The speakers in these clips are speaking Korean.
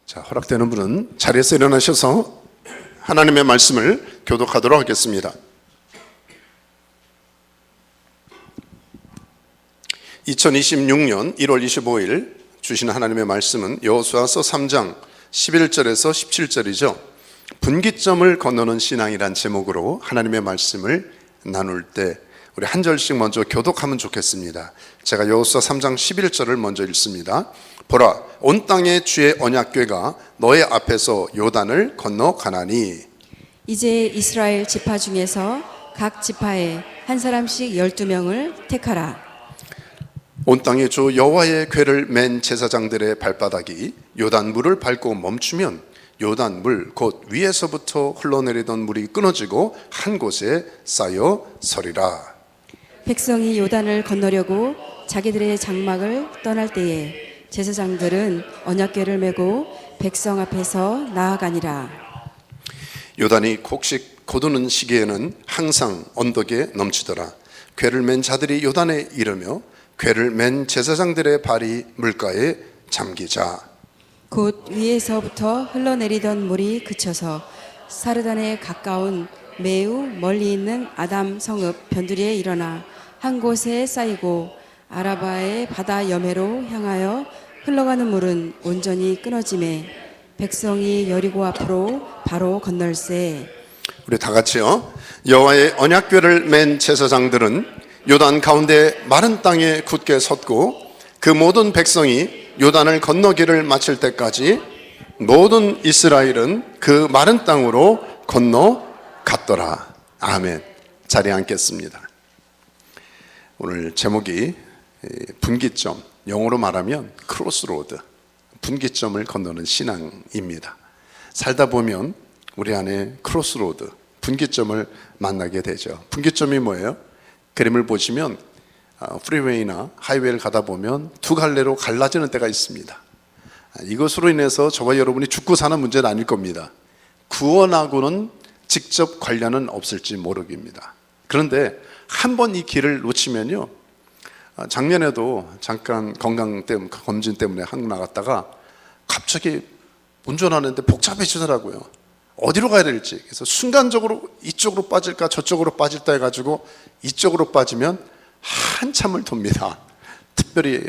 자, 허락되는 분은 자리에서 일어나셔서 하나님의 말씀을 교독하도록 하겠습니다. 2026년 1월 25일 주신 하나님의 말씀은 여호수아서 3장 11절에서 17절이죠. 분기점을 건너는 신앙이란 제목으로 하나님의 말씀을 나눌 때 우리 한 절씩 먼저 교독하면 좋겠습니다. 제가 여호수아 3장 11절을 먼저 읽습니다. 보라, 온 땅의 주의 언약궤가 너의 앞에서 요단을 건너 가나니. 이제 이스라엘 지파 중에서 각 지파에 한 사람씩 12명을 택하라. 온 땅의 주 여호와의 궤를 맨 제사장들의 발바닥이 요단물을 밟고 멈추면 요단물 곧 위에서부터 흘러내리던 물이 끊어지고 한 곳에 쌓여 서리라. 백성이 요단을 건너려고 자기들의 장막을 떠날 때에 제사장들은 언약궤를 메고 백성 앞에서 나아가니라. 요단이 곡식 거두는 시기에는 항상 언덕에 넘치더라. 궤를 맨 자들이 요단에 이르며 궤를 맨 제사장들의 발이 물가에 잠기자. 곧 위에서부터 흘러내리던 물이 그쳐서 사르단에 가까운 매우 멀리 있는 아담 성읍 변두리에 일어나 한 곳에 쌓이고 아라바의 바다 여매로 향하여 흘러가는 물은 온전히 끊어지매 백성이 여리고 앞으로 바로 건널세. 우리 다 같이요. 여호와의 언약궤를 맨 제사장들은 요단 가운데 마른 땅에 굳게 섰고 그 모든 백성이 요단을 건너기를 마칠 때까지 모든 이스라엘은 그 마른 땅으로 건너갔더라. 아멘. 자리에 앉겠습니다. 오늘 제목이 분기점, 영어로 말하면 크로스로드, 분기점을 건너는 신앙입니다. 살다 보면 우리 안에 크로스로드, 분기점을 만나게 되죠. 분기점이 뭐예요? 그림을 보시면 프리웨이나 하이웨이를 가다 보면 두 갈래로 갈라지는 때가 있습니다. 이것으로 인해서 저와 여러분이 죽고 사는 문제는 아닐 겁니다. 구원하고는 직접 관련은 없을지 모르겠습니다. 그런데 한 번 이 길을 놓치면요, 작년에도 잠깐 건강 때문에, 검진 때문에 한국 나갔다가 갑자기 운전하는데 복잡해지더라고요. 어디로 가야 될지. 그래서 순간적으로 이쪽으로 빠질까 저쪽으로 빠질까 해가지고 이쪽으로 빠지면 한참을 돕니다. 특별히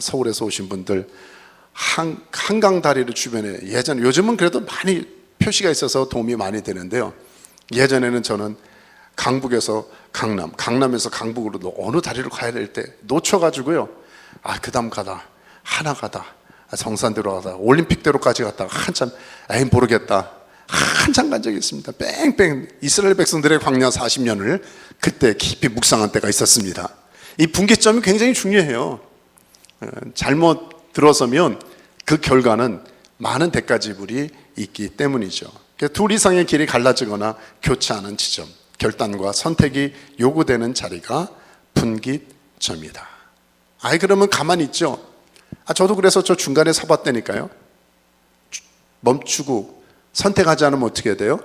서울에서 오신 분들 한강 다리를 주변에 요즘은 그래도 많이 표시가 있어서 도움이 많이 되는데요. 예전에는 저는 강북에서 강남, 강남에서 강북으로 어느 다리로 가야 될 때 놓쳐가지고요. 그 다음 가다, 하나 가다, 성산대로 가다, 올림픽대로까지 갔다가 한참 모르겠다. 한참 간 적이 있습니다. 뺑뺑 이스라엘 백성들의 광야 40년을 그때 깊이 묵상한 때가 있었습니다. 이 분기점이 굉장히 중요해요. 잘못 들어서면 그 결과는 많은 대가 지불이 있기 때문이죠. 둘 이상의 길이 갈라지거나 교차하는 지점, 결단과 선택이 요구되는 자리가 분기점이다. 그러면 가만히 있죠. 저도 그래서 저 중간에 서봤다니까요. 멈추고 선택하지 않으면 어떻게 돼요?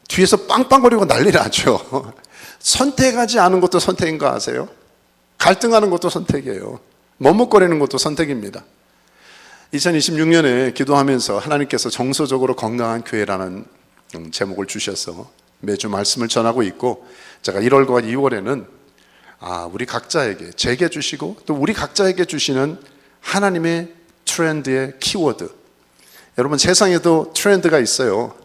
뒤에서 빵빵거리고 난리 나죠. 선택하지 않은 것도 선택인 거 아세요? 갈등하는 것도 선택이에요. 머뭇거리는 것도 선택입니다. 2026년에 기도하면서 하나님께서 정서적으로 건강한 교회라는 제목을 주셔서 매주 말씀을 전하고 있고, 제가 1월과 2월에는 우리 각자에게 제게 주시고 또 우리 각자에게 주시는 하나님의 트렌드의 키워드. 여러분, 세상에도 트렌드가 있어요.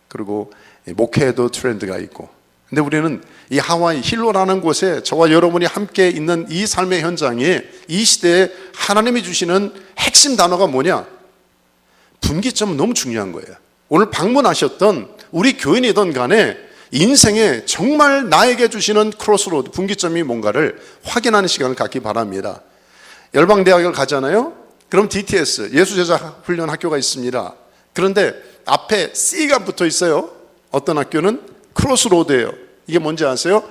그리고 목회에도 트렌드가 있고. 근데 우리는 이 하와이 힐로라는 곳에 저와 여러분이 함께 있는 이 삶의 현장에 이 시대에 하나님이 주시는 핵심 단어가 뭐냐? 분기점은 너무 중요한 거예요. 오늘 방문하셨던 우리 교인이든 간에 인생에 정말 나에게 주시는 크로스로드, 분기점이 뭔가를 확인하는 시간을 갖기 바랍니다. 열방대학을 가잖아요. 그럼 DTS, 예수제자 훈련 학교가 있습니다. 그런데 앞에 C가 붙어 있어요. 어떤 학교는 크로스로드예요. 이게 뭔지 아세요?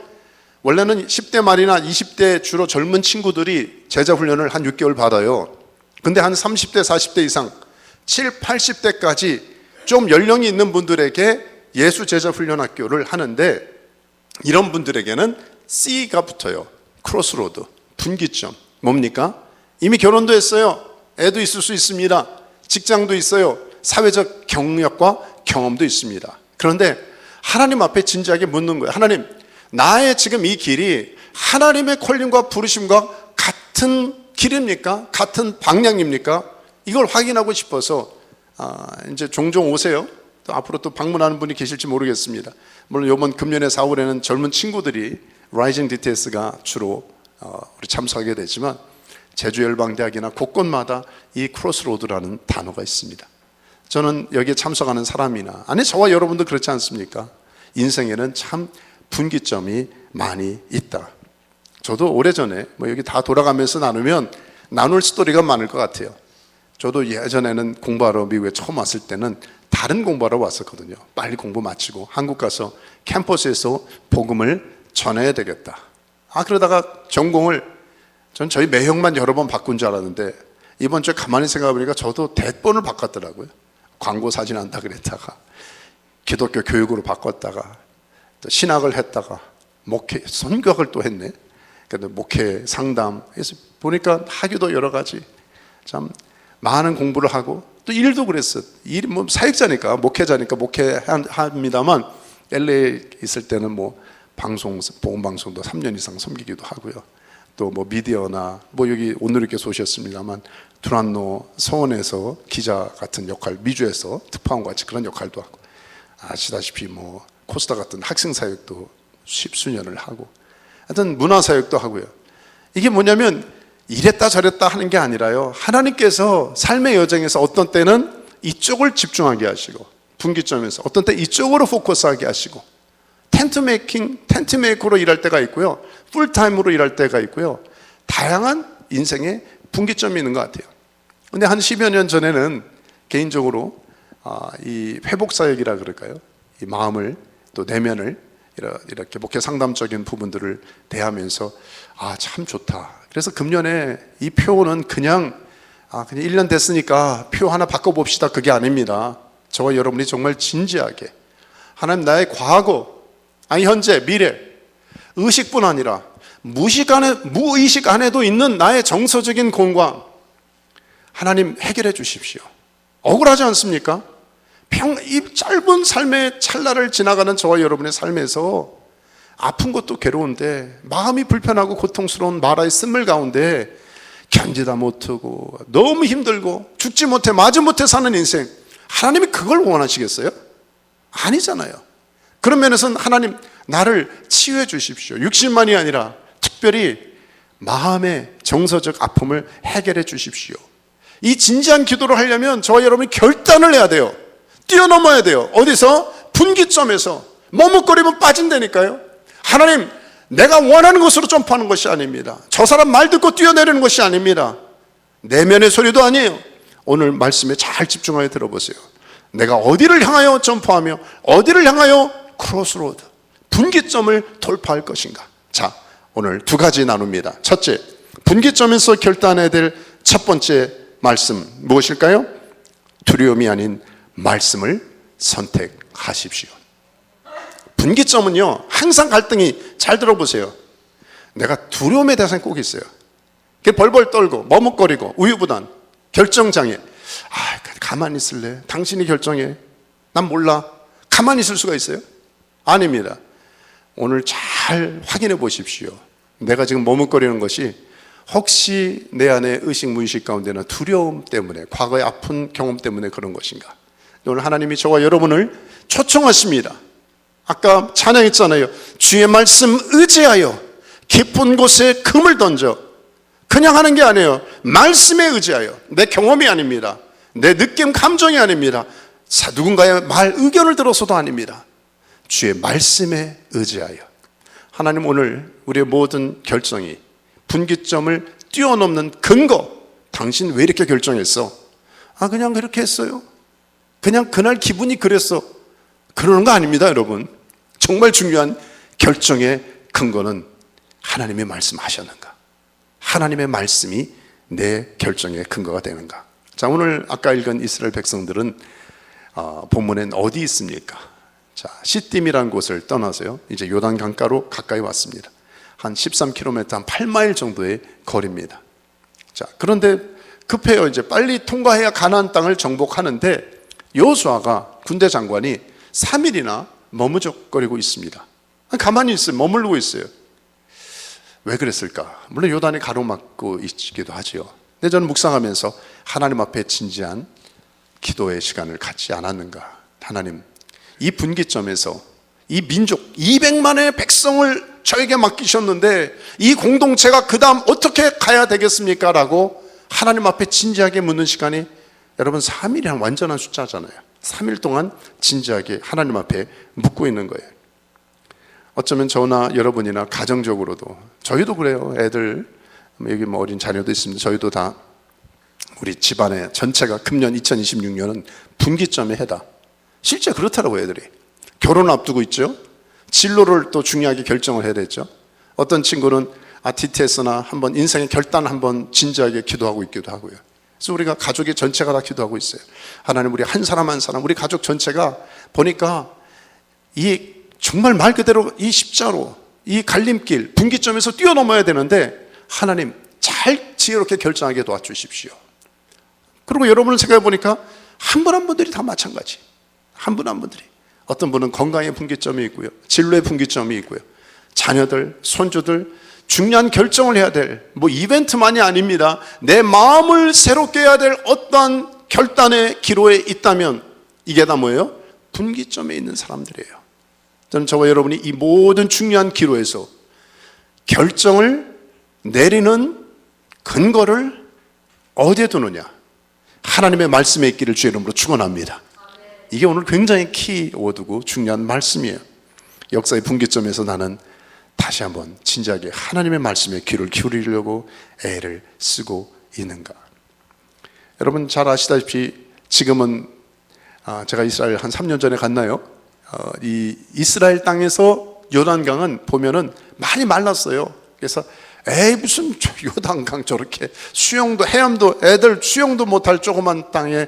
원래는 10대 말이나 20대 주로 젊은 친구들이 제자 훈련을 한 6개월 받아요. 근데 한 30대, 40대 이상, 7, 80대까지 좀 연령이 있는 분들에게 예수 제자 훈련 학교를 하는데, 이런 분들에게는 C가 붙어요. 크로스로드, 분기점. 뭡니까? 이미 결혼도 했어요. 애도 있을 수 있습니다. 직장도 있어요. 사회적 경력과 경험도 있습니다. 그런데 하나님 앞에 진지하게 묻는 거예요. 하나님, 나의 지금 이 길이 하나님의 콜링과 부르심과 같은 길입니까? 같은 방향입니까? 이걸 확인하고 싶어서 이제 종종 오세요. 또 앞으로 또 방문하는 분이 계실지 모르겠습니다. 물론 이번 금년에 4월에는 젊은 친구들이 라이징 DTS가 주로 우리 참석하게 되지만 제주열방대학이나 곳곳마다 이 크로스로드라는 단어가 있습니다. 저는 여기에 참석하는 사람이나 아니 저와 여러분도 그렇지 않습니까? 인생에는 참 분기점이 많이 있다. 저도 오래전에 여기 다 돌아가면서 나누면 나눌 스토리가 많을 것 같아요. 저도 예전에는 공부하러 미국에 처음 왔을 때는 다른 공부하러 왔었거든요. 빨리 공부 마치고 한국 가서 캠퍼스에서 복음을 전해야 되겠다. 그러다가 전공을 전 저희 매형만 여러 번 바꾼 줄 알았는데 이번 주에 가만히 생각해 보니까 저도 대번을 바꿨더라고요. 광고 사진 한다 그랬다가 기독교 교육으로 바꿨다가 또 신학을 했다가 목회 선교학을 또 했네. 그래도 목회 상담 해서 보니까 하기도 여러 가지 참 많은 공부를 하고 또 일도 그랬어. 일이 사역자니까 목회자니까 목회합니다만 LA에 있을 때는 보험 방송도 3년 이상 섬기기도 하고요. 또 미디어나 여기 오늘 이렇게 오셨습니다만 두란노 서원에서 기자 같은 역할, 미주에서 특파원 같이 그런 역할도 하고 아시다시피 코스타 같은 학생 사역도 십수년을 하고 하여튼 문화 사역도 하고요. 이게 뭐냐면 이랬다 저랬다 하는 게 아니라요. 하나님께서 삶의 여정에서 어떤 때는 이쪽을 집중하게 하시고 분기점에서 어떤 때 이쪽으로 포커스하게 하시고 텐트 메이커로 일할 때가 있고요. 풀타임으로 일할 때가 있고요. 다양한 인생의 분기점이 있는 것 같아요. 근데 한 10여 년 전에는 개인적으로 이 회복사역이라 그럴까요? 이 마음을 또 내면을 이렇게 목회 상담적인 부분들을 대하면서 참 좋다. 그래서 금년에 이 표는 그냥 1년 됐으니까 표 하나 바꿔봅시다. 그게 아닙니다. 저와 여러분이 정말 진지하게 하나님 나의 과거, 현재, 미래, 의식뿐 아니라 무의식 안에도 있는 나의 정서적인 공강 하나님 해결해 주십시오. 억울하지 않습니까? 이 짧은 삶의 찰나를 지나가는 저와 여러분의 삶에서 아픈 것도 괴로운데 마음이 불편하고 고통스러운 마라의 쓴물 가운데 견디다 못하고 너무 힘들고 죽지 못해 마지 못해 사는 인생, 하나님이 그걸 원하시겠어요? 아니잖아요. 그런 면에서는 하나님 나를 치유해 주십시오. 육신만이 아니라 특별히 마음의 정서적 아픔을 해결해 주십시오. 이 진지한 기도를 하려면 저와 여러분이 결단을 해야 돼요. 뛰어넘어야 돼요. 어디서? 분기점에서. 머뭇거리면 빠진다니까요. 하나님, 내가 원하는 것으로 점프하는 것이 아닙니다. 저 사람 말 듣고 뛰어내리는 것이 아닙니다. 내면의 소리도 아니에요. 오늘 말씀에 잘 집중하여 들어보세요. 내가 어디를 향하여 점프하며 어디를 향하여 크로스로드, 분기점을 돌파할 것인가. 자, 오늘 두 가지 나눕니다. 첫째, 분기점에서 결단해야 될 첫 번째 말씀 무엇일까요? 두려움이 아닌 말씀을 선택하십시오. 분기점은요, 항상 갈등이, 잘 들어보세요. 내가 두려움의 대상이 꼭 있어요. 벌벌 떨고 머뭇거리고 우유부단 결정장애. 가만히 있을래? 당신이 결정해. 난 몰라. 가만히 있을 수가 있어요? 아닙니다. 오늘 잘 확인해 보십시오. 내가 지금 머뭇거리는 것이 혹시 내 안에 의식 무의식 가운데는 두려움 때문에, 과거의 아픈 경험 때문에 그런 것인가. 오늘 하나님이 저와 여러분을 초청하십니다. 아까 찬양했잖아요. 주의 말씀 의지하여 깊은 곳에 금을 던져. 그냥 하는 게 아니에요. 말씀에 의지하여. 내 경험이 아닙니다. 내 느낌 감정이 아닙니다. 누군가의 말 의견을 들어서도 아닙니다. 주의 말씀에 의지하여. 하나님 오늘 우리의 모든 결정이 분기점을 뛰어넘는 근거, 당신 왜 이렇게 결정했어? 그냥 그렇게 했어요. 그냥 그날 기분이 그랬어. 그러는 거 아닙니다, 여러분. 정말 중요한 결정의 근거는 하나님의 말씀하셨는가? 하나님의 말씀이 내 결정의 근거가 되는가? 자, 오늘 아까 읽은 이스라엘 백성들은 본문엔 어디 있습니까? 자, 시딤이라는 곳을 떠나서요, 이제 요단 강가로 가까이 왔습니다. 한 13km, 한 8마일 정도의 거리입니다. 자, 그런데 급해요. 이제 빨리 통과해야 가나안 땅을 정복하는데 여호수아가 군대 장관이 3일이나 머무적거리고 있습니다. 가만히 있어요. 머무르고 있어요. 왜 그랬을까? 물론 요단이 가로막고 있기도 하지요. 근데 저는 묵상하면서 하나님 앞에 진지한 기도의 시간을 갖지 않았는가. 하나님, 이 분기점에서 이 민족 200만의 백성을 저에게 맡기셨는데 이 공동체가 그 다음 어떻게 가야 되겠습니까? 라고 하나님 앞에 진지하게 묻는 시간이, 여러분 3일이란 완전한 숫자잖아요. 3일 동안 진지하게 하나님 앞에 묻고 있는 거예요. 어쩌면 저나 여러분이나 가정적으로도, 저희도 그래요. 애들, 여기 뭐 어린 자녀도 있습니다. 저희도 다 우리 집안의 전체가 금년 2026년은 분기점의 해다. 실제 그렇더라고요. 애들이 결혼 앞두고 있죠. 진로를 또 중요하게 결정을 해야 되죠. 어떤 친구는 DTS나 한번 인생의 결단 한번 진지하게 기도하고 있기도 하고요. 그래서 우리가 가족의 전체가 다 기도하고 있어요. 하나님, 우리 한 사람 한 사람, 우리 가족 전체가 보니까 이 정말 말 그대로 이 십자로, 이 갈림길, 분기점에서 뛰어넘어야 되는데 하나님 잘 지혜롭게 결정하게 도와주십시오. 그리고 여러분을 생각해 보니까 한 분 한 분들이 다 마찬가지. 한 분 한 분들이, 어떤 분은 건강의 분기점이 있고요, 진로의 분기점이 있고요, 자녀들, 손주들 중요한 결정을 해야 될 뭐 이벤트만이 아닙니다. 내 마음을 새롭게 해야 될 어떤 결단의 기로에 있다면 이게 다 뭐예요? 분기점에 있는 사람들이에요. 저는 저와 여러분이 이 모든 중요한 기로에서 결정을 내리는 근거를 어디에 두느냐? 하나님의 말씀에 있기를 주의 이름으로 축원합니다. 이게 오늘 굉장히 키워드고 중요한 말씀이에요. 역사의 분기점에서 나는 다시 한번 진지하게 하나님의 말씀에 귀를 기울이려고 애를 쓰고 있는가? 여러분 잘 아시다시피 지금은 제가 이스라엘 한 3년 전에 갔나요? 이 이스라엘 땅에서 요단강은 보면은 많이 말랐어요. 그래서 에이 무슨 요단강 저렇게 수영도, 헤엄도, 애들 수영도 못할 조그만 땅에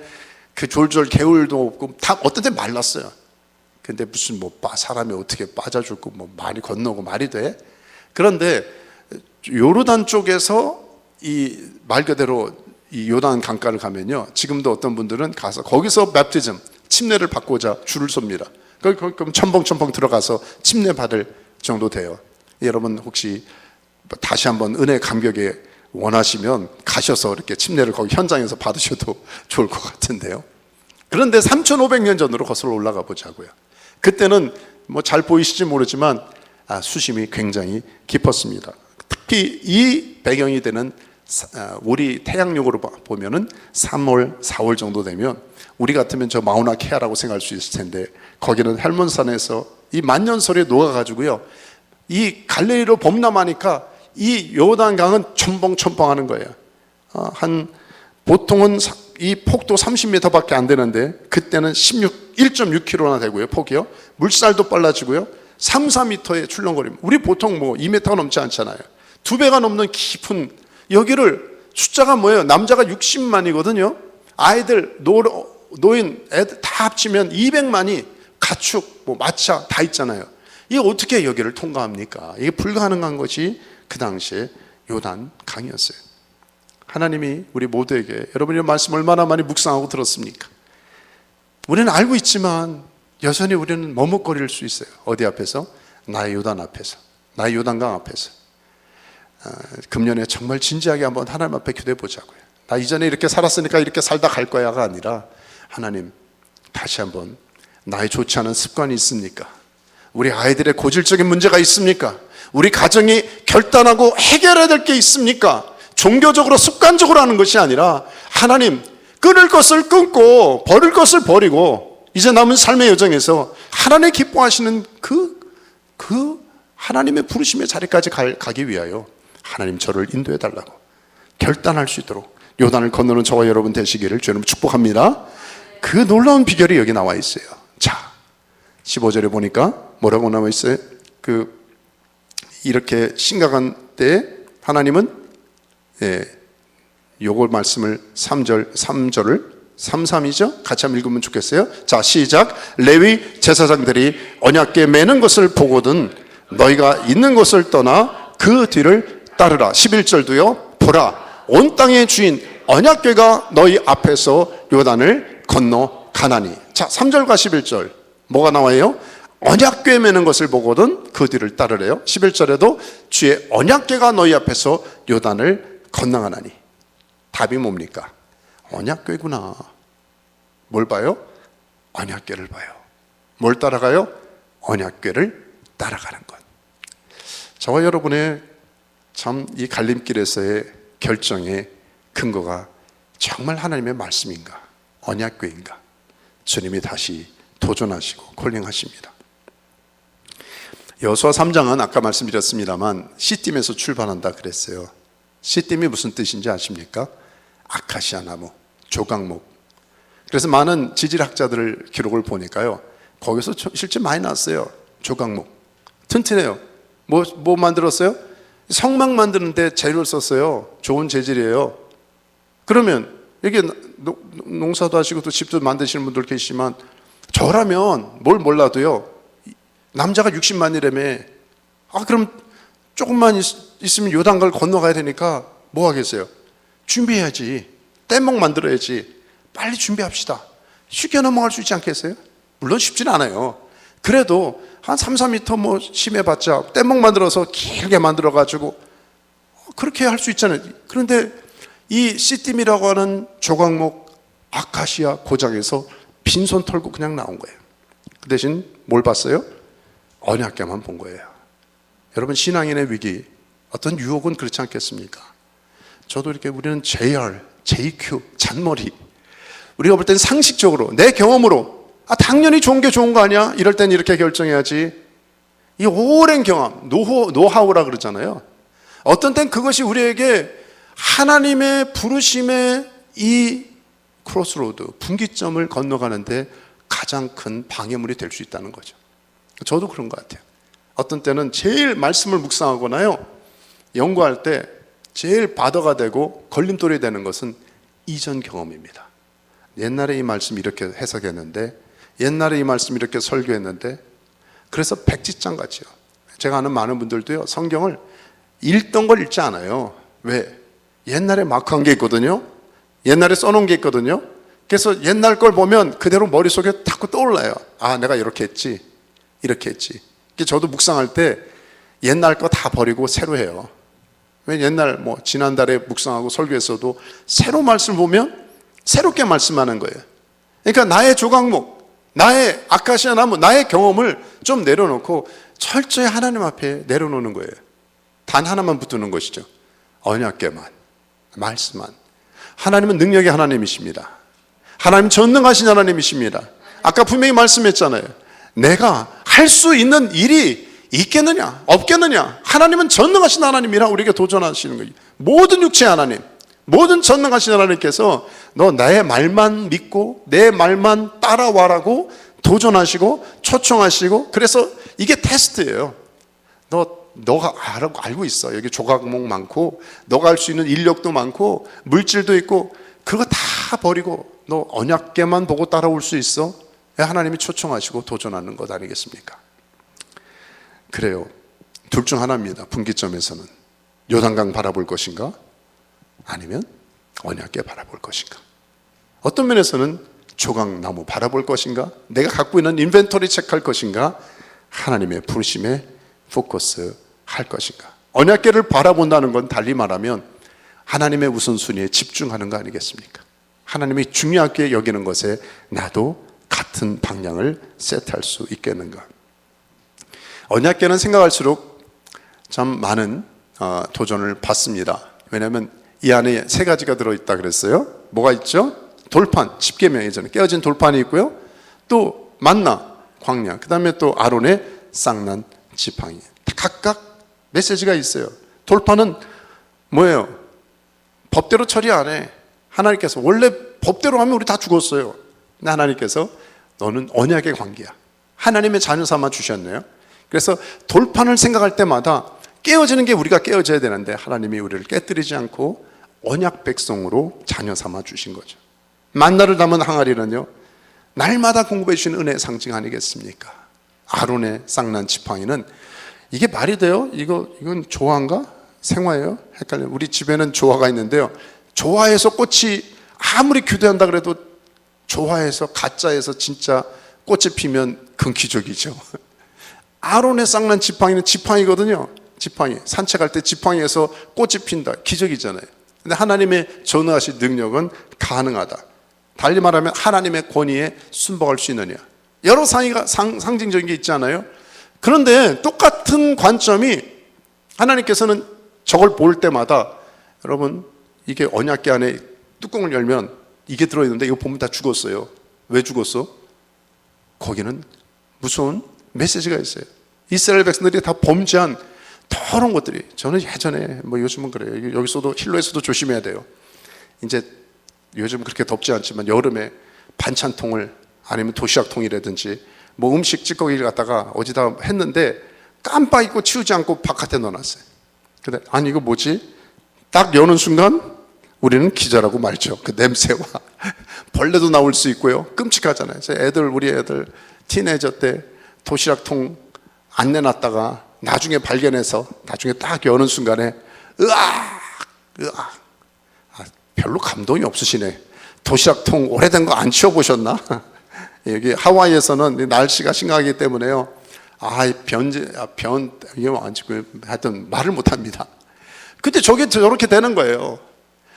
그 졸졸 개울도 없고 다 어떤 데 말랐어요. 근데 무슨 뭐 사람이 어떻게 빠져줄고 뭐 많이 건너고 말이 돼? 그런데 요르단 쪽에서 이 말 그대로 이 요단 강가를 가면요, 지금도 어떤 분들은 가서 거기서 맵티즘 침례를 받고자 줄을 섭니다. 그럼 첨벙첨벙 들어가서 침례 받을 정도 돼요. 여러분 혹시 다시 한번 은혜 감격에 원하시면 가셔서 이렇게 침례를 거기 현장에서 받으셔도 좋을 것 같은데요. 그런데 3,500년 전으로 거슬러 올라가 보자고요. 그때는 뭐 잘 보이실지 모르지만 수심이 굉장히 깊었습니다. 특히 이 배경이 되는 우리 태양력으로 보면은 3월, 4월 정도 되면 우리 같으면 저 마우나 케아라고 생각할 수 있을 텐데 거기는 헬몬산에서 이 만년설에 녹아가지고요, 이 갈릴리로 범람하니까 이 요단강은 첨벙첨벙하는 거예요. 보통은 이 폭도 30m밖에 안 되는데 그때는 1.6km나 되고요, 폭이요. 물살도 빨라지고요, 3, 4m의 출렁거림. 우리 보통 뭐 2m가 넘지 않잖아요. 2배가 넘는 깊은 여기를, 숫자가 뭐예요? 남자가 60만이거든요. 아이들, 노인, 애들 다 합치면 200만이 가축, 뭐 마차 다 있잖아요. 이게 어떻게 여기를 통과합니까? 이게 불가능한 것이 그 당시에 요단 강이었어요. 하나님이 우리 모두에게, 여러분이 말씀 얼마나 많이 묵상하고 들었습니까? 우리는 알고 있지만 여전히 우리는 머뭇거릴 수 있어요. 어디 앞에서? 나의 요단 앞에서, 나의 요단강 앞에서. 금년에 정말 진지하게 한번 하나님 앞에 기도해 보자고요. 나 이전에 이렇게 살았으니까 이렇게 살다 갈 거야가 아니라, 하나님 다시 한번 나의 좋지 않은 습관이 있습니까? 우리 아이들의 고질적인 문제가 있습니까? 우리 가정이 결단하고 해결해야 될 게 있습니까? 종교적으로 습관적으로 하는 것이 아니라, 하나님 끊을 것을 끊고 버릴 것을 버리고 이제 남은 삶의 여정에서 하나님 기뻐하시는 그 하나님의 부르심의 자리까지 가기 위하여 하나님 저를 인도해 달라고 결단할 수 있도록 요단을 건너는 저와 여러분 되시기를 주님 축복합니다. 그 놀라운 비결이 여기 나와 있어요. 자, 15절에 보니까 뭐라고 나와 있어요? 이렇게 심각한 때 하나님은 요걸 말씀을 3절을 3.3이죠? 같이 한번 읽으면 좋겠어요. 자, 시작. 레위 제사장들이 언약궤 매는 것을 보거든 너희가 있는 곳을 떠나 그 뒤를 따르라. 11절도요. 보라, 온 땅의 주인 언약궤가 너희 앞에서 요단을 건너 가나니. 자, 3절과 11절 뭐가 나와요? 언약궤 매는 것을 보거든 그 뒤를 따르래요. 11절에도 주의 언약궤가 너희 앞에서 요단을 건너가나니. 답이 뭡니까? 언약궤구나. 뭘 봐요? 언약궤를 봐요. 뭘 따라가요? 언약궤를 따라가는 것. 저와 여러분의 참 이 갈림길에서의 결정의 근거가 정말 하나님의 말씀인가? 언약궤인가? 주님이 다시 도전하시고 콜링하십니다. 여호수아 3장은 아까 말씀드렸습니다만 시딤에서 출발한다 그랬어요. 시딤이 무슨 뜻인지 아십니까? 아카시아 나무, 조각목. 그래서 많은 지질학자들 기록을 보니까요, 거기서 실제 많이 났어요. 조각목. 튼튼해요. 뭐 만들었어요? 성막 만드는데 재료를 썼어요. 좋은 재질이에요. 그러면 이게 농사도 하시고 또 집도 만드시는 분들 계시지만 저라면 뭘 몰라도요, 남자가 60만이라며, 그럼 조금만 있으면 요단강을 건너가야 되니까 뭐 하겠어요? 준비해야지. 뗏목 만들어야지. 빨리 준비합시다. 쉽게 넘어갈 수 있지 않겠어요? 물론 쉽지는 않아요. 그래도 한 3, 4m 뭐 심해봤자 뗏목 만들어서 길게 만들어가지고 그렇게 할 수 있잖아요. 그런데 이 시딤이라고 하는 조각목 아카시아 고장에서 빈손 털고 그냥 나온 거예요. 그 대신 뭘 봤어요? 언약궤만 본 거예요. 여러분, 신앙인의 위기, 어떤 유혹은 그렇지 않겠습니까? 저도 이렇게 우리는 JR, JQ, 잔머리, 우리가 볼 때는 상식적으로 내 경험으로 당연히 좋은 게 좋은 거 아니야? 이럴 땐 이렇게 결정해야지. 이 오랜 경험, 노하우라 그러잖아요. 어떤 땐 그것이 우리에게 하나님의 부르심의 이 크로스로드, 분기점을 건너가는데 가장 큰 방해물이 될 수 있다는 거죠. 저도 그런 것 같아요. 어떤 때는 제일 말씀을 묵상하거나요, 연구할 때 제일 바더가 되고 걸림돌이 되는 것은 이전 경험입니다. 옛날에 이 말씀 이렇게 해석했는데, 옛날에 이 말씀 이렇게 설교했는데, 그래서 백지장 같이요. 제가 아는 많은 분들도요, 성경을 읽던 걸 읽지 않아요. 왜? 옛날에 마크한 게 있거든요. 옛날에 써놓은 게 있거든요. 그래서 옛날 걸 보면 그대로 머릿속에 자꾸 떠올라요. 내가 이렇게 했지, 이렇게 했지. 저도 묵상할 때 옛날 거 다 버리고 새로 해요. 왜? 옛날 지난달에 묵상하고 설교했어도 새로 말씀 보면 새롭게 말씀하는 거예요. 그러니까 나의 조각목, 나의 아카시아 나무, 나의 경험을 좀 내려놓고 철저히 하나님 앞에 내려놓는 거예요. 단 하나만 붙드는 것이죠. 언약궤만, 말씀만. 하나님은 능력의 하나님이십니다. 하나님 전능하신 하나님이십니다. 아까 분명히 말씀했잖아요. 내가 할 수 있는 일이 있겠느냐 없겠느냐, 하나님은 전능하신 하나님이라 우리에게 도전하시는 거예요. 모든 육체의 하나님, 모든 전능하신 하나님께서 너 나의 말만 믿고 내 말만 따라와라고 도전하시고 초청하시고, 그래서 이게 테스트예요. 너가 알고 있어. 여기 조각목 많고 너가 할 수 있는 인력도 많고 물질도 있고, 그거 다 버리고 너 언약궤만 보고 따라올 수 있어? 하나님이 초청하시고 도전하는 것 아니겠습니까? 그래요. 둘 중 하나입니다. 분기점에서는 요단강 바라볼 것인가, 아니면 언약궤 바라볼 것인가. 어떤 면에서는 조각나무 바라볼 것인가, 내가 갖고 있는 인벤토리 체크할 것인가, 하나님의 부르심에 포커스 할 것인가. 언약궤를 바라본다는 건 달리 말하면 하나님의 우선순위에 집중하는 거 아니겠습니까? 하나님이 중요하게 여기는 것에 나도 같은 방향을 세트할 수 있겠는가. 언약궤는 생각할수록 참 많은 도전을 받습니다. 왜냐하면 이 안에 세 가지가 들어있다 그랬어요. 뭐가 있죠? 돌판, 십계명이잖아요. 깨어진 돌판이 있고요, 또 만나, 광야, 그 다음에 또 아론의 쌍난 지팡이. 각각 메시지가 있어요. 돌판은 뭐예요? 법대로 처리 안 해. 하나님께서 원래 법대로 하면 우리 다 죽었어요. 근데 하나님께서 너는 언약의 관계야. 하나님의 자녀 삼아 주셨네요. 그래서 돌판을 생각할 때마다 깨어지는 게 우리가 깨어져야 되는데 하나님이 우리를 깨뜨리지 않고 언약 백성으로 자녀 삼아 주신 거죠. 만나를 담은 항아리는요, 날마다 공급해 주신 은혜의 상징 아니겠습니까? 아론의 쌍난 지팡이는 이게 말이 돼요? 이건 조화인가? 생화예요? 헷갈려요. 우리 집에는 조화가 있는데요, 조화에서 꽃이 아무리 규대한다 그래도 좋아해서 가짜에서 진짜 꽃이 피면 그건 기적이죠. 아론의 쌍난 지팡이는 지팡이거든요. 지팡이. 산책할 때 지팡이에서 꽃이 핀다. 기적이잖아요. 근데 하나님의 전능하신 능력은 가능하다. 달리 말하면 하나님의 권위에 순복할 수 있느냐. 여러 상징적인 게 있잖아요. 그런데 똑같은 관점이 하나님께서는 저걸 볼 때마다 여러분 이게 언약궤 안에 뚜껑을 열면 이게 들어있는데 이거 보면 다 죽었어요. 왜 죽었어? 거기는 무서운 메시지가 있어요. 이스라엘 백성들이 다 범죄한 더러운 것들이, 저는 예전에 뭐 요즘은 그래요. 여기서도 실로에서도 조심해야 돼요. 이제 요즘 그렇게 덥지 않지만 여름에 반찬통을 아니면 도시락통이라든지 뭐 음식 찌꺼기를 갖다가 어디다 했는데 깜빡 잊고 치우지 않고 바깥에 넣어놨어요. 근데 아니 이거 뭐지? 딱 여는 순간 우리는 기절하고 말죠. 그 냄새와 벌레도 나올 수 있고요. 끔찍하잖아요. 우리 애들 티네이저 때 도시락통 안 내놨다가 나중에 발견해서 나중에 딱 여는 순간에 으악 별로 감동이 없으시네. 도시락통 오래된 거 안 치워보셨나? 여기 하와이에서는 날씨가 심각하기 때문에요. 이게 뭐안치고 하여튼 말을 못합니다. 근데 저게 저렇게 되는 거예요.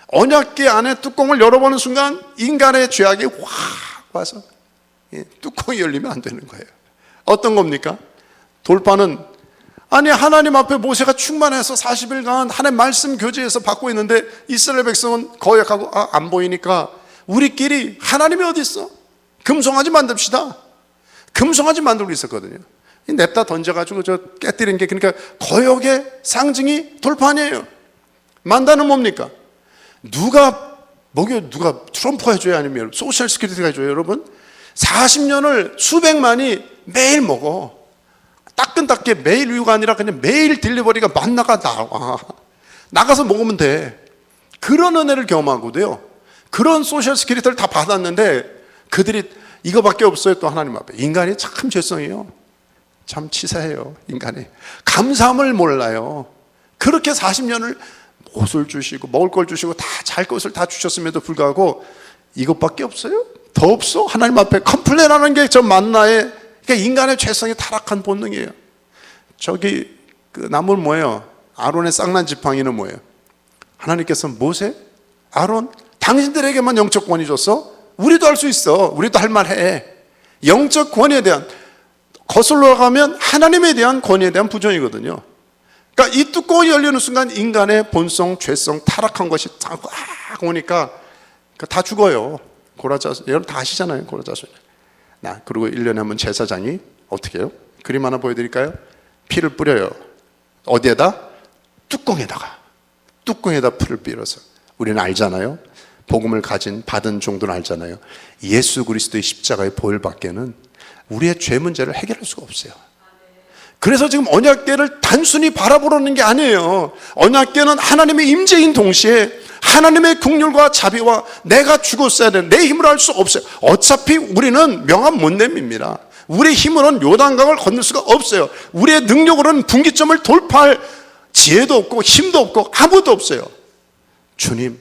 언약궤 안에 뚜껑을 열어보는 순간 인간의 죄악이 확 와서 뚜껑이 열리면 안 되는 거예요. 어떤 겁니까? 돌파는 아니 하나님 앞에 모세가 충만해서 40일간 하나님 말씀 교제에서 받고 있는데 이스라엘 백성은 거역하고 안 보이니까 우리끼리 하나님이 어디 있어? 금송아지 만듭시다. 금송아지 만들고 있었거든요. 냅다 던져가지고 저 깨뜨린 게 그러니까 거역의 상징이 돌파 아니에요. 만다는 뭡니까? 누가 트럼프가 해줘야 아니면 소셜 시큐리티가 해줘요. 여러분 40년을 수백만이 매일 먹어. 따끈따끈 매일 우유가 아니라 그냥 매일 딜리버리가 만나가 나와. 나가서 먹으면 돼. 그런 은혜를 경험하고도요. 그런 소셜 시큐리티를 다 받았는데 그들이 이거밖에 없어요. 또 하나님 앞에. 인간이 참 죄성이에요. 참 치사해요. 인간이. 감사함을 몰라요. 그렇게 40년을 옷을 주시고 먹을 걸 주시고 다 잘 것을 다 주셨음에도 불구하고 이것밖에 없어요? 더 없어? 하나님 앞에 컴플레인하는 게 저 만나의 그러니까 인간의 죄성이 타락한 본능이에요. 저기 그 나무는 뭐예요? 아론의 쌍난 지팡이는 뭐예요? 하나님께서 모세, 아론 당신들에게만 영적 권위 줬어? 우리도 할 수 있어. 우리도 할 만해. 영적 권위에 대한 거슬러 가면 하나님에 대한 권위에 대한 부정이거든요. 그러니까 이 뚜껑이 열리는 순간 인간의 본성, 죄성, 타락한 것이 쫙 오니까 다 죽어요. 고라자손, 여러분 다 아시잖아요. 고라자손. 그리고 1년에 한 번 제사장이 어떻게 해요? 그림 하나 보여드릴까요? 피를 뿌려요. 어디에다? 뚜껑에다 피를 뿌려서. 우리는 알잖아요. 복음을 받은 정도는 알잖아요. 예수 그리스도의 십자가의 보혈밖에는 우리의 죄 문제를 해결할 수가 없어요. 그래서 지금 언약궤를 단순히 바라보는 게 아니에요. 언약궤는 하나님의 임재인 동시에 하나님의 긍휼과 자비와 내가 죽었어야 되는 내 힘으로 할 수 없어요. 어차피 우리는 명함 못 내밉니다. 우리의 힘으로는 요단강을 건널 수가 없어요. 우리의 능력으로는 분기점을 돌파할 지혜도 없고 힘도 없고 아무도 없어요. 주님,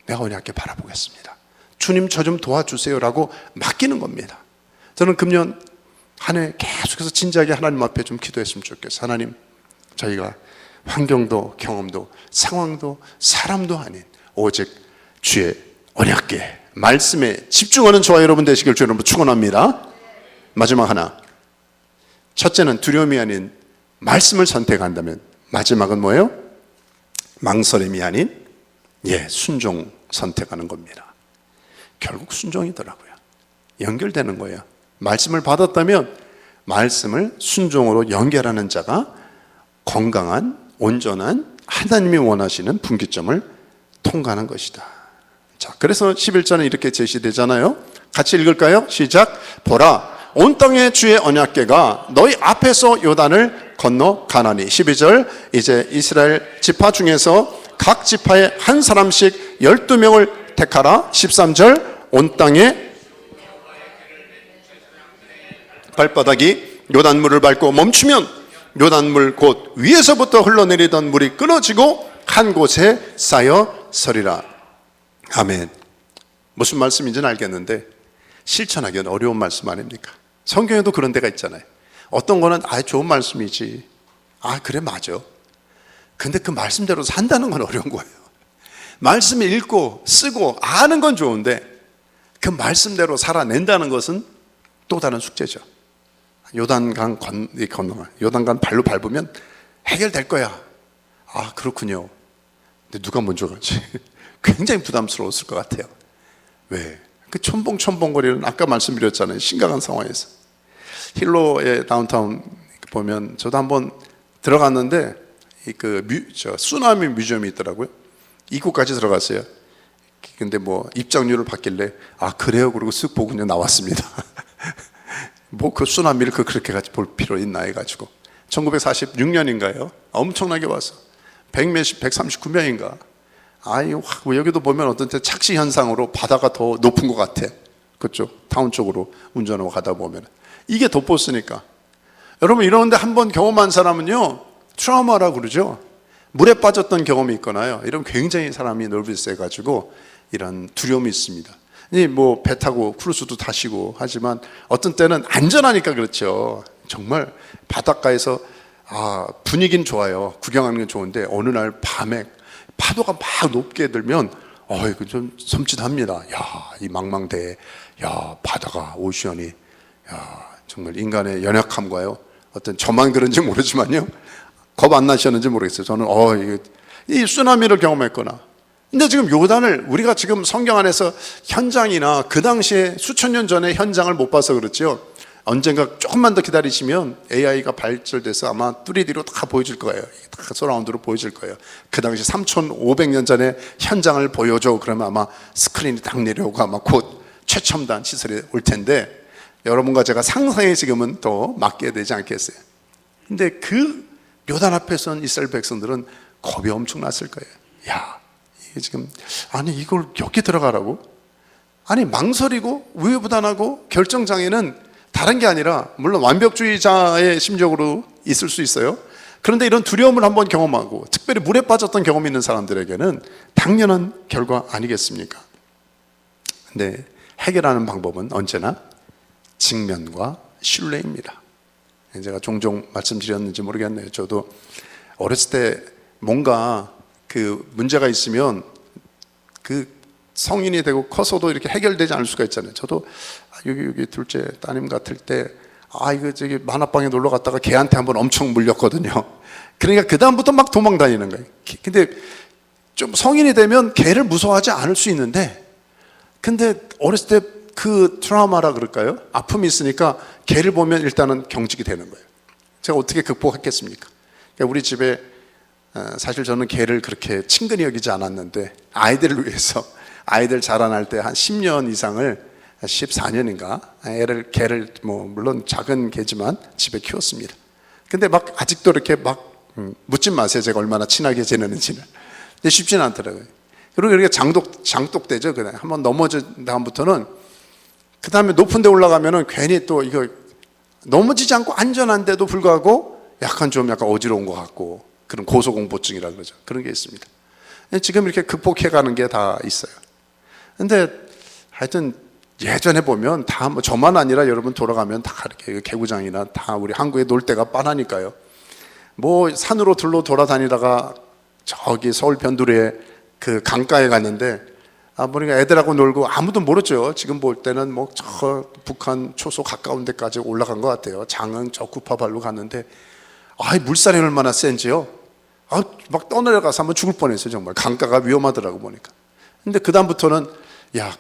내가 언약궤 바라보겠습니다. 주님 저 좀 도와주세요라고 맡기는 겁니다. 저는 금년 한 해 계속해서 진지하게 하나님 앞에 좀 기도했으면 좋겠어요. 하나님, 저희가 환경도 경험도 상황도 사람도 아닌 오직 주의 언약궤 말씀에 집중하는 저와 여러분 되시길 주의 이름으로 축원합니다. 마지막 하나, 첫째는 두려움이 아닌 말씀을 선택한다면 마지막은 뭐예요? 망설임이 아닌 순종 선택하는 겁니다. 결국 순종이더라고요. 연결되는 거예요. 말씀을 받았다면 말씀을 순종으로 연결하는 자가 건강한 온전한 하나님이 원하시는 분기점을 통과하는 것이다. 자, 그래서 11절은 이렇게 제시되잖아요. 같이 읽을까요? 시작. 보라, 온 땅의 주의 언약궤가 너희 앞에서 요단을 건너 가나니. 12절, 이제 이스라엘 지파 중에서 각 지파에 한 사람씩 12명을 택하라. 13절, 온 땅에 발바닥이 요단물을 밟고 멈추면 요단물 곧 위에서부터 흘러내리던 물이 끊어지고 한 곳에 쌓여 서리라. 아멘. 무슨 말씀인지는 알겠는데 실천하기는 어려운 말씀 아닙니까? 성경에도 그런 데가 있잖아요. 어떤 거는 좋은 말씀이지, 그래 맞아. 근데 그 말씀대로 산다는 건 어려운 거예요. 말씀 읽고 쓰고 아는 건 좋은데 그 말씀대로 살아낸다는 것은 또 다른 숙제죠. 요단강 건너, 요단강 발로 밟으면 해결될 거야. 그렇군요. 근데 누가 먼저 가지? 굉장히 부담스러웠을 것 같아요. 왜? 그 첨벙첨벙거리는, 아까 말씀드렸잖아요, 심각한 상황에서. 힐로의 다운타운 보면 저도 한번 들어갔는데 쓰나미 뮤지엄이 있더라고요. 입구까지 들어갔어요. 근데 뭐 입장료를 받길래 그래요? 그러고 쓱 보고 그냥 나왔습니다. 뭐 그 쓰나미를 그렇게 같이 볼 필요 있나 해가지고. 1946년인가요? 엄청나게 와서 139명인가. 여기도 보면 어떤 때 착시 현상으로 바다가 더 높은 것 같아. 그쪽 타운 쪽으로 운전하고 가다 보면 이게 돋보으니까. 여러분, 이런데 한번 경험한 사람은요, 트라우마라고 그러죠. 물에 빠졌던 경험이 있거나요, 이런 굉장히 사람이 nerv이 세가지고 이런 두려움이 있습니다. 뭐 배 타고 크루즈도 타시고 하지만 어떤 때는 안전하니까 그렇죠. 정말 바닷가에서 분위기는 좋아요, 구경하는 게 좋은데 어느 날 밤에 파도가 막 높게 들면 이거 좀 섬찟합니다. 이 망망대해, 바다가, 오션이, 정말 인간의 연약함과요, 어떤 저만 그런지 모르지만요, 겁 안 나셨는지 모르겠어요. 저는 이 쓰나미를 경험했거나. 근데 지금 요단을 우리가 지금 성경 안에서 현장이나 그 당시에 수천 년 전에 현장을 못 봐서 그렇죠. 언젠가 조금만 더 기다리시면 AI가 발전돼서 아마 3D로 다 보여줄 거예요. 다 서라운드로 보여줄 거예요. 그 당시 3,500년 전에 현장을 보여줘. 그러면 아마 스크린이 딱 내려오고 아마 곧 최첨단 시설이 올 텐데, 여러분과 제가 상상에 지금은 더 맡겨야 되지 않겠어요? 근데 그 요단 앞에 선 이스라엘 백성들은 겁이 엄청 났을 거예요. 이게 지금, 이걸 여기 들어가라고? 망설이고 우유부단하고 결정장애는 다른 게 아니라, 물론 완벽주의자의 심적으로 있을 수 있어요. 그런데 이런 두려움을 한번 경험하고 특별히 물에 빠졌던 경험이 있는 사람들에게는 당연한 결과 아니겠습니까? 근데 해결하는 방법은 언제나 직면과 신뢰입니다. 제가 종종 말씀드렸는지 모르겠네요. 저도 어렸을 때 뭔가 그 문제가 있으면 그 성인이 되고 커서도 이렇게 해결되지 않을 수가 있잖아요. 저도 여기 둘째 따님 같을 때 이거 저기 만화방에 놀러 갔다가 걔한테 한번 엄청 물렸거든요. 그러니까 그 다음부터 막 도망 다니는 거예요. 근데 좀 성인이 되면 걔를 무서워하지 않을 수 있는데, 근데 어렸을 때 그 트라우마라 그럴까요? 아픔이 있으니까 걔를 보면 일단은 경직이 되는 거예요. 제가 어떻게 극복했겠습니까? 그러니까 우리 집에 사실 저는 걔를 그렇게 친근히 여기지 않았는데, 아이들을 위해서 아이들 자라날 때 한 10년 이상을, 14년인가 걔를 뭐 물론 작은 개지만 집에 키웠습니다. 근데 막 아직도 이렇게 막 묻지 마세요, 제가 얼마나 친하게 지내는지는. 근데 쉽지는 않더라고요. 그리고 이렇게 장독되죠. 그냥 한번 넘어진 다음부터는, 그 다음에 높은 데 올라가면은 괜히 또 이거 넘어지지 않고 안전한데도 불구하고 약간 어지러운 것 같고, 그런 고소공포증이라 그러죠. 그런 게 있습니다. 지금 이렇게 극복해가는 게 다 있어요. 근데 하여튼 예전에 보면 다 뭐 저만 아니라 여러분 돌아가면 다 이렇게 개구장이나 다 우리 한국에 놀 데가 빤하니까요. 뭐 산으로 돌아다니다가 저기 서울 변두리에 그 강가에 갔는데, 우리가 애들하고 놀고 아무도 모르죠. 지금 볼 때는 뭐 저 북한 초소 가까운 데까지 올라간 것 같아요. 장흥 저 구파발로 갔는데, 물살이 얼마나 센지요. 막 떠내려가서 한번 죽을 뻔했어요. 정말 강가가 위험하더라고 보니까. 근데 그 다음부터는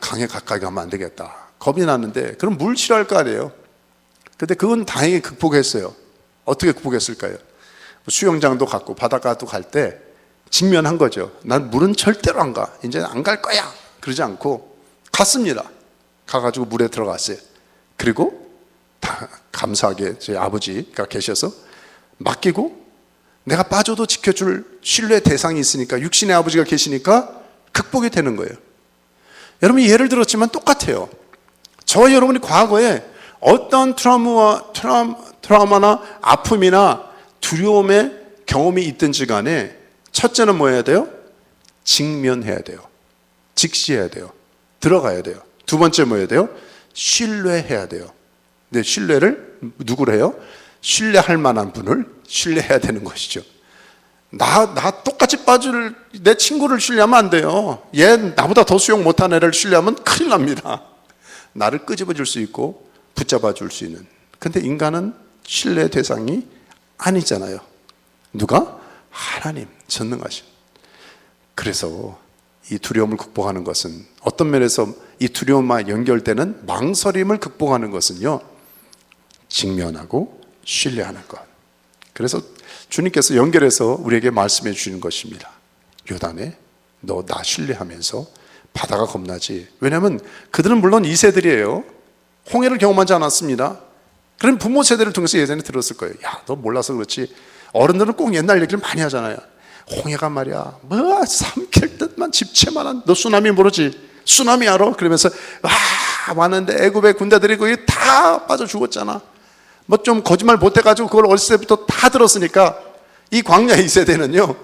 강에 가까이 가면 안 되겠다. 겁이 났는데, 그럼 물 싫어할 거 아니에요. 근데 그건 다행히 극복했어요. 어떻게 극복했을까요? 수영장도 갔고 바닷가도 갈 때 직면한 거죠. 난 물은 절대로 안 가. 이제 안 갈 거야. 그러지 않고 갔습니다. 가가지고 물에 들어갔어요. 그리고 다 감사하게 제 아버지가 계셔서 맡기고, 내가 빠져도 지켜줄 신뢰 대상이 있으니까, 육신의 아버지가 계시니까 극복이 되는 거예요. 여러분이 예를 들었지만 똑같아요. 저와 여러분이 과거에 어떤 트라우마나 아픔이나 두려움의 경험이 있든지 간에 첫째는 뭐 해야 돼요? 직면해야 돼요. 직시해야 돼요. 들어가야 돼요. 두 번째 뭐 해야 돼요? 신뢰해야 돼요. 근데 신뢰를 누구를 해요? 신뢰할 만한 분을 신뢰해야 되는 것이죠. 나 똑같이 빠질 내 친구를 신뢰하면 안 돼요. 얘 나보다 더 수용 못한 애를 신뢰하면 큰일 납니다. 나를 끄집어 줄 수 있고 붙잡아 줄 수 있는. 근데 인간은 신뢰 대상이 아니잖아요. 누가? 하나님, 전능하신. 그래서 이 두려움을 극복하는 것은, 어떤 면에서 이 두려움과 연결되는 망설임을 극복하는 것은요, 직면하고 신뢰하는 것. 그래서 주님께서 연결해서 우리에게 말씀해 주시는 것입니다. 요단에 너 나 신뢰하면서 바다가 겁나지. 왜냐하면 그들은 물론 2세들이에요. 홍해를 경험하지 않았습니다. 그럼 부모 세대를 통해서 예전에 들었을 거예요. 야, 너 몰라서 그렇지. 어른들은 꼭 옛날 얘기를 많이 하잖아요. 홍해가 말이야, 뭐 삼킬 듯만 집채만한, 너 쓰나미 모르지? 쓰나미 알아? 그러면서 와 왔는데 애굽의 군대들이 거기 다 빠져 죽었잖아. 뭐 좀 거짓말 못해가지고 그걸 어렸을 때부터 다 들었으니까 이 광야 2세대는요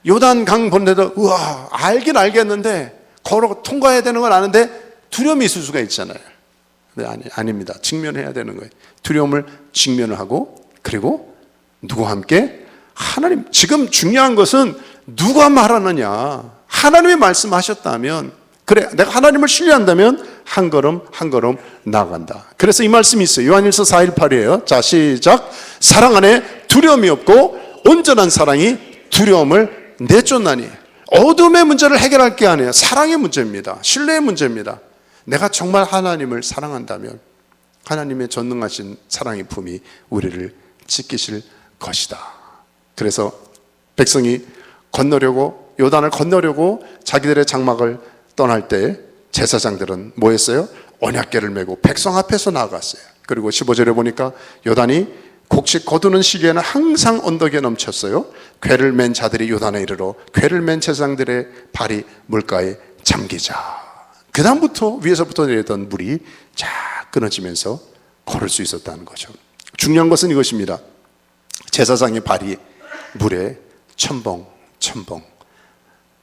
요단강 보는데도 우와 알긴 알겠는데 걸어 통과해야 되는 걸 아는데 두려움이 있을 수가 있잖아요. 근데 아닙니다. 직면해야 되는 거예요. 두려움을 직면을 하고, 그리고 누구와 함께? 하나님. 지금 중요한 것은 누가 말하느냐. 하나님이 말씀하셨다면, 그래 내가 하나님을 신뢰한다면 한 걸음 한 걸음 나아간다. 그래서 이 말씀이 있어요. 요한일서 4:18이에요. 자, 시작. 사랑 안에 두려움이 없고 온전한 사랑이 두려움을 내쫓나니. 어둠의 문제를 해결할 게 아니에요. 사랑의 문제입니다. 신뢰의 문제입니다. 내가 정말 하나님을 사랑한다면 하나님의 전능하신 사랑의 품이 우리를 지키실 것이다. 그래서 백성이 건너려고, 요단을 건너려고 자기들의 장막을 떠날 때 제사장들은 뭐 했어요? 언약궤를 메고 백성 앞에서 나아갔어요. 그리고 15절에 보니까 요단이 곡식 거두는 시기에는 항상 언덕에 넘쳤어요. 궤를 맨 자들이 요단에 이르러 궤를 맨 제사장들의 발이 물가에 잠기자. 그 다음부터 위에서부터 내리던 물이 쫙 끊어지면서 걸을 수 있었다는 거죠. 중요한 것은 이것입니다. 제사장의 발이 물에 첨벙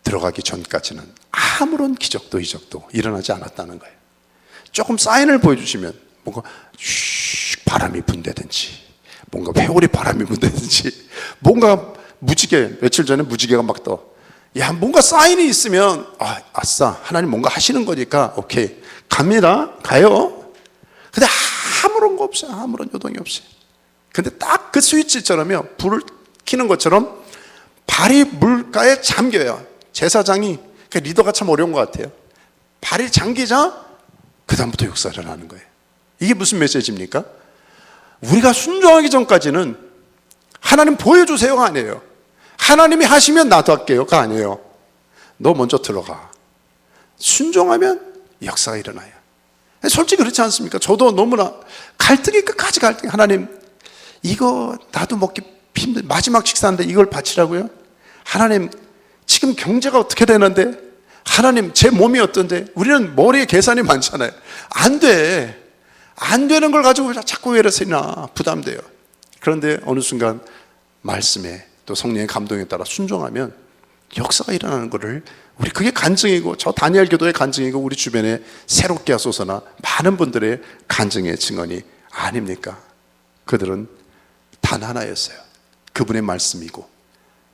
들어가기 전까지는 아무런 기적도 이적도 일어나지 않았다는 거예요. 조금 사인을 보여주시면 뭔가 바람이 분다든지, 뭔가 회오리 바람이 분다든지, 뭔가 무지개, 며칠 전에 무지개가 막 떠. 야, 뭔가 사인이 있으면 아싸, 하나님 뭔가 하시는 거니까 오케이 갑니다, 가요. 근데 아무런 거 없어요. 아무런 요동이 없어요. 근데 딱 그 스위치처럼요, 불을 켜는 것처럼 발이 물가에 잠겨요. 제사장이, 그 리더가 참 어려운 것 같아요. 발이 잠기자 그 다음부터 역사가 일어나는 거예요. 이게 무슨 메시지입니까? 우리가 순종하기 전까지는 하나님 보여주세요가 아니에요. 하나님이 하시면 나도 할게요가 아니에요. 너 먼저 들어가. 순종하면 역사가 일어나요. 솔직히 그렇지 않습니까? 저도 너무나 갈등이 끝까지 갈등이. 하나님, 이거 나도 먹기 힘든 마지막 식사인데 이걸 바치라고요? 하나님, 지금 경제가 어떻게 되는데? 하나님, 제 몸이 어떤데? 우리는 머리에 계산이 많잖아요. 안 돼. 안 되는 걸 가지고 자꾸 왜 이러시나 부담돼요. 그런데 어느 순간 말씀에 또 성령의 감동에 따라 순종하면 역사가 일어나는 것을, 우리 그게 간증이고, 저 다니엘 교도의 간증이고, 우리 주변에 새롭게 하소서나 많은 분들의 간증의 증언이 아닙니까? 그들은 단 하나였어요. 그분의 말씀이고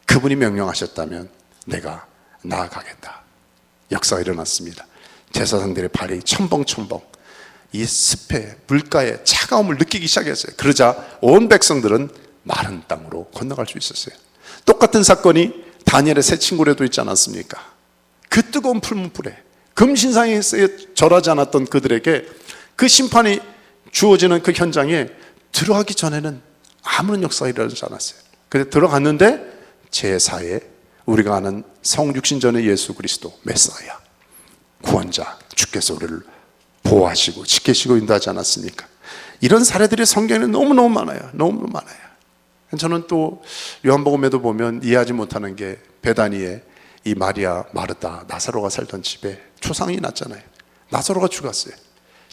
그분이 명령하셨다면 내가 나아가겠다. 역사가 일어났습니다. 제사장들의 발이 첨벙첨벙 이 습해 물가의 차가움을 느끼기 시작했어요. 그러자 온 백성들은 마른 땅으로 건너갈 수 있었어요. 똑같은 사건이 다니엘의 세 친구에도 있지 않았습니까? 그 뜨거운 풀문불에 금신상에 절하지 않았던 그들에게 그 심판이 주어지는 그 현장에 들어가기 전에는 아무런 역사가 일어나지 않았어요. 근데 들어갔는데 제4의 우리가 아는 성육신전의 예수 그리스도 메시아 구원자 주께서 우리를 보호하시고 지키시고 인도하지 않았습니까? 이런 사례들이 성경에 너무너무 많아요. 너무너무 많아요. 저는 또 요한복음에도 보면 이해하지 못하는 게 베다니에 이 마리아, 마르다, 나사로가 살던 집에 초상이 났잖아요. 나사로가 죽었어요.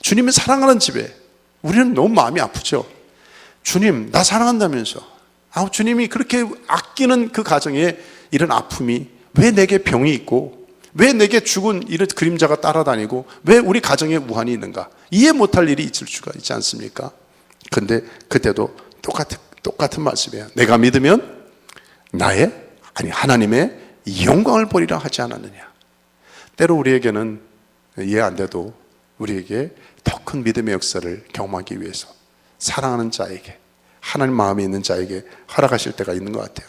주님이 사랑하는 집에 우리는 너무 마음이 아프죠. 주님, 나 사랑한다면서. 주님이 그렇게 아끼는 그 가정에 이런 아픔이 왜 내게 병이 있고 왜 내게 죽은 이런 그림자가 따라다니고 왜 우리 가정에 무한이 있는가? 이해 못할 일이 있을 수가 있지 않습니까? 근데 그때도 똑같은 말씀이에요. 내가 믿으면 하나님의 영광을 보리라 하지 않았느냐. 때로 우리에게는 이해 안 돼도 우리에게 더 큰 믿음의 역사를 경험하기 위해서 사랑하는 자에게, 하나님 마음에 있는 자에게 허락하실 때가 있는 것 같아요.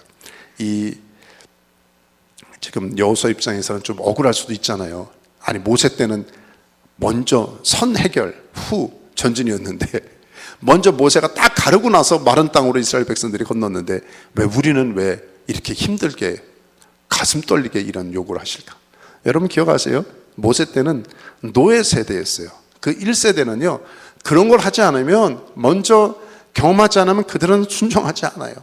지금 여호수아 입장에서는 좀 억울할 수도 있잖아요. 아니, 모세 때는 먼저 선 해결 후 전진이었는데 먼저 모세가 딱 가르고 나서 마른 땅으로 이스라엘 백성들이 건넜는데 왜 우리는 왜 이렇게 힘들게 가슴 떨리게 이런 요구를 하실까? 여러분 기억하세요? 모세 때는 노예 세대였어요. 그 1세대는요 그런 걸 하지 않으면, 먼저 경험하지 않으면 그들은 순종하지 않아요.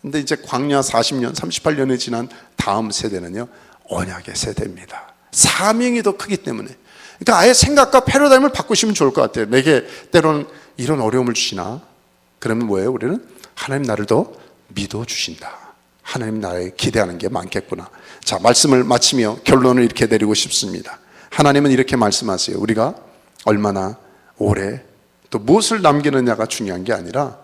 근데 이제 광야 40년 38년이 지난 다음 세대는요 언약의 세대입니다. 사명이 더 크기 때문에. 그러니까 아예 생각과 패러다임을 바꾸시면 좋을 것 같아요. 내게 때로는 이런 어려움을 주시나? 그러면 뭐예요? 우리는 하나님 나를 더 믿어주신다. 하나님 나에 기대하는 게 많겠구나. 자, 말씀을 마치며 결론을 이렇게 내리고 싶습니다. 하나님은 이렇게 말씀하세요. 우리가 얼마나 오래 또 무엇을 남기느냐가 중요한 게 아니라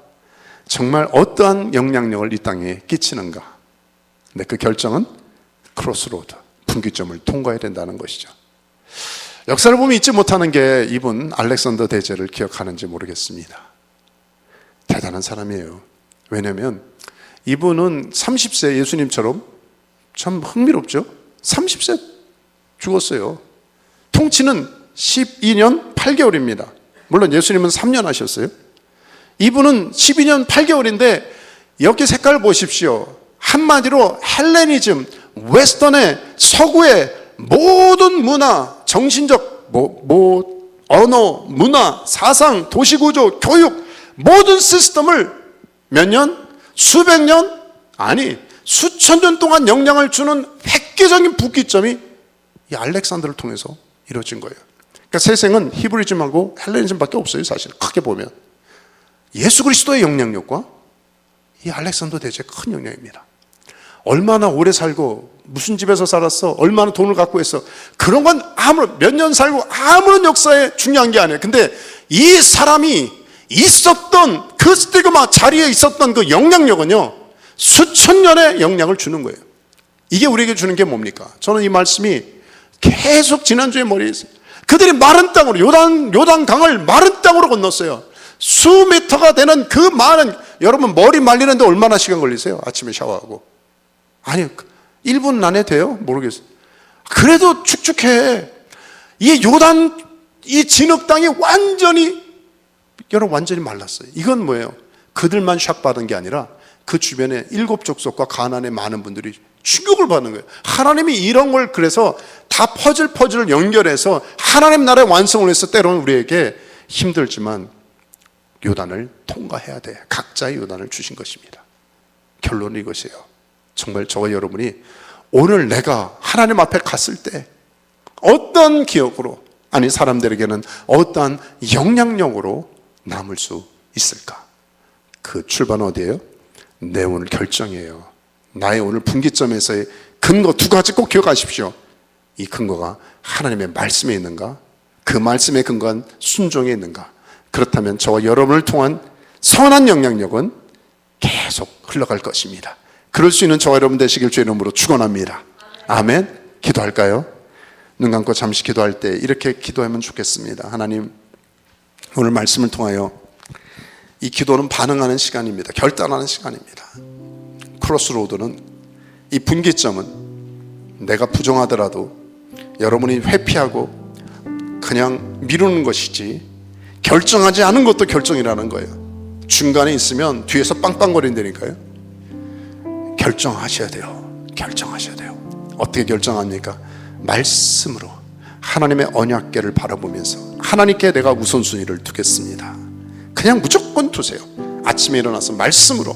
정말 어떠한 영향력을 이 땅에 끼치는가. 근데 그 결정은 크로스로드, 분기점을 통과해야 된다는 것이죠. 역사를 보면 잊지 못하는 게 이분 알렉산더 대제를 기억하는지 모르겠습니다. 대단한 사람이에요. 왜냐하면 이분은 30세 예수님처럼, 참 흥미롭죠? 30세 죽었어요. 통치는 12년 8개월입니다. 물론 예수님은 3년 하셨어요. 이분은 12년 8개월인데 여기 색깔 보십시오. 한마디로 헬레니즘, 웨스턴의 서구의 모든 문화, 정신적 언어, 문화, 사상, 도시구조, 교육, 모든 시스템을 몇 년? 수백 년? 아니, 수천 년 동안 영향을 주는 획기적인 분기점이 이 알렉산더를 통해서 이루어진 거예요. 그러니까 세상은 히브리즘하고 헬레니즘밖에 없어요. 사실 크게 보면 예수 그리스도의 영향력과 이 알렉산더 대제의 큰 영향입니다. 얼마나 오래 살고 무슨 집에서 살았어, 얼마나 돈을 갖고 했어, 그런 건 아무런, 몇 년 살고 아무런 역사에 중요한 게 아니에요. 근데 이 사람이 있었던 그 스티그마 자리에 있었던 그 영향력은요 수천 년의 영향을 주는 거예요. 이게 우리에게 주는 게 뭡니까? 저는 이 말씀이 계속 지난주에 머리에 있어요. 그들이 마른 땅으로, 요단 강을 마른 땅으로 건넜어요. 수미터가 되는 그 많은, 여러분 머리 말리는데 얼마나 시간 걸리세요? 아침에 샤워하고. 아니, 1분 안에 돼요? 모르겠어요. 그래도 축축해. 이 요단, 이 진흙 땅이 완전히 말랐어요. 이건 뭐예요? 그들만 샥 받은 게 아니라 그 주변에 7족속과 가나안의 많은 분들이 충격을 받는 거예요. 하나님이 이런 걸 그래서 다 퍼즐을 연결해서 하나님 나라의 완성을 위해서 때로는 우리에게 힘들지만 요단을 통과해야 돼. 각자의 요단을 주신 것입니다. 결론은 이것이에요. 정말 저와 여러분이 오늘 내가 하나님 앞에 갔을 때 어떤 기억으로, 아니 사람들에게는 어떠한 영향력으로 남을 수 있을까? 그 출발은 어디예요? 내 오늘 결정이에요. 나의 오늘 분기점에서의 근거 2가지 꼭 기억하십시오. 이 근거가 하나님의 말씀에 있는가? 그 말씀의 근거한 순종에 있는가? 그렇다면 저와 여러분을 통한 선한 영향력은 계속 흘러갈 것입니다. 그럴 수 있는 저와 여러분 되시길 주의 이름으로 축원합니다. 아멘. 기도할까요? 눈 감고 잠시 기도할 때 이렇게 기도하면 좋겠습니다. 하나님, 오늘 말씀을 통하여 이 기도는 반응하는 시간입니다. 결단하는 시간입니다. 크로스로드는, 이 분기점은 내가 부정하더라도 여러분이 회피하고 그냥 미루는 것이지 결정하지 않은 것도 결정이라는 거예요. 중간에 있으면 뒤에서 빵빵거린다니까요. 결정하셔야 돼요. 결정하셔야 돼요. 어떻게 결정합니까? 말씀으로 하나님의 언약궤를 바라보면서 하나님께 내가 우선순위를 두겠습니다. 그냥 무조건 두세요. 아침에 일어나서 말씀으로,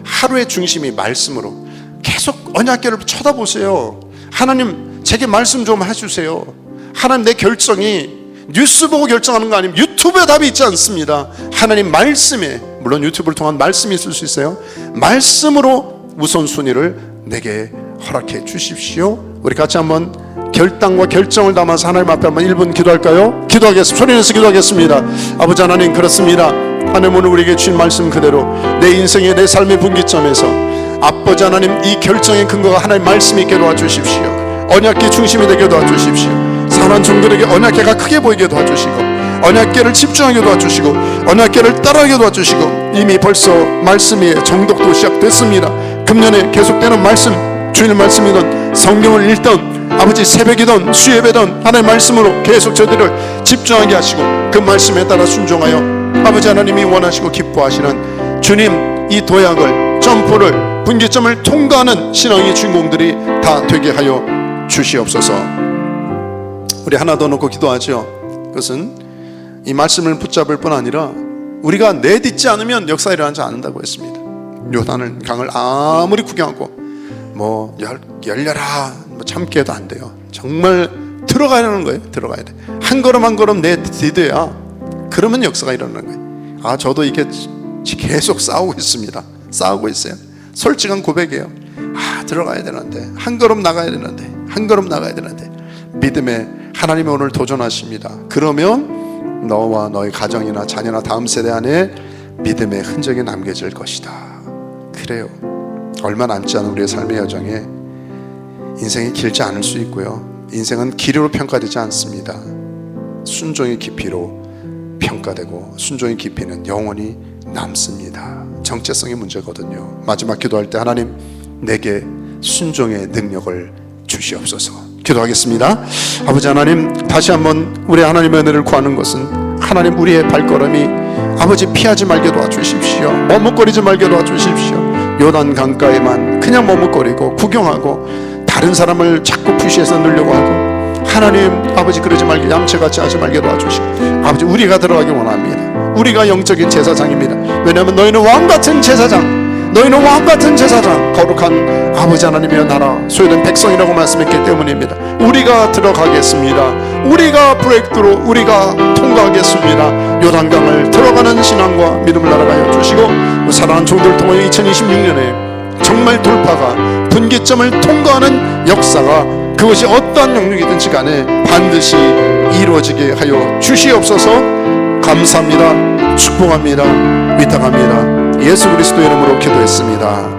하루의 중심이 말씀으로 계속 언약궤를 쳐다보세요. 하나님 제게 말씀 좀 해주세요. 하나님 내 결정이 뉴스 보고 결정하는 거 아니면 유튜브에 답이 있지 않습니다. 하나님 말씀에, 물론 유튜브를 통한 말씀이 있을 수 있어요. 말씀으로 우선순위를 내게 허락해 주십시오. 우리 같이 한번 결단과 결정을 담아서 하나님 앞에 한번 1분 기도할까요? 기도하겠습니다. 소리내서 기도하겠습니다. 아버지 하나님, 그렇습니다. 하나님, 오늘 우리에게 주신 말씀 그대로 내 인생의, 내 삶의 분기점에서 아버지 하나님, 이 결정의 근거가 하나님 말씀이 있게 도와주십시오. 언약궤 중심이 되게 도와주십시오. 사랑하는 종들에게 언약궤가 크게 보이게 도와주시고, 언약궤를 집중하게 도와주시고, 언약궤를 따라하게 도와주시고, 이미 벌써 말씀의 정독도 시작됐습니다. 금년에 계속되는 말씀, 주일 말씀이든 성경을 읽던 아버지 새벽이든 수예배든 하나님 말씀으로 계속 저들을 집중하게 하시고, 그 말씀에 따라 순종하여 아버지 하나님이 원하시고 기뻐하시는 주님, 이 도약을, 점포를, 분기점을 통과하는 신앙의 주인공들이 다 되게 하여 주시옵소서. 우리 하나 더 놓고 기도하죠. 그것은 이 말씀을 붙잡을 뿐 아니라 우리가 내딛지 않으면 역사 일어나지 않는다고 했습니다. 요단을 강을 아무리 구경하고 뭐 열려라 참게 해도 안 돼요. 정말 들어가야 하는 거예요. 들어가야 돼. 한 걸음 한 걸음 내딛어야, 그러면 역사가 일어나는 거예요. 저도 이게 계속 싸우고 있습니다. 싸우고 있어요. 솔직한 고백이에요. 들어가야 되는데, 한 걸음 나가야 되는데, 한 걸음 나가야 되는데. 믿음에 하나님이 오늘 도전하십니다. 그러면 너와 너의 가정이나 자녀나 다음 세대 안에 믿음의 흔적이 남겨질 것이다. 그래요. 얼마 남지 않은 우리의 삶의 여정에 인생이 길지 않을 수 있고요, 인생은 길이로 평가되지 않습니다. 순종의 깊이로 평가되고, 순종의 깊이는 영원히 남습니다. 정체성의 문제거든요. 마지막 기도할 때 하나님, 내게 순종의 능력을 주시옵소서. 기도하겠습니다. 아버지 하나님, 다시 한번 우리 하나님의 은혜를 구하는 것은, 하나님, 우리의 발걸음이 아버지 피하지 말게 도와주십시오. 머뭇거리지 말게 도와주십시오. 요단 강가에만 그냥 머뭇거리고 구경하고 다른 사람을 자꾸 푸시해서 넣으려고 하고, 하나님 아버지, 그러지 말게, 얌체같이 하지 말게 도와주시고, 아버지, 우리가 들어가길 원합니다. 우리가 영적인 제사장입니다. 왜냐하면 너희는 왕같은 제사장, 너희는 왕같은 제사장, 거룩한 아버지 하나님의 나라, 소유된 백성이라고 말씀했기 때문입니다. 우리가 들어가겠습니다. 우리가 브레이크로, 우리가 통과하겠습니다. 요단강을 들어가는 신앙과 믿음을 날아가여 주시고, 사랑하는 종들 통해 2026년에 정말 돌파가, 분기점을 통과하는 역사가, 그것이 어떠한 영역이든지 간에 반드시 이루어지게 하여 주시옵소서. 감사합니다. 축복합니다. 위탁합니다. 예수 그리스도 이름으로 기도했습니다.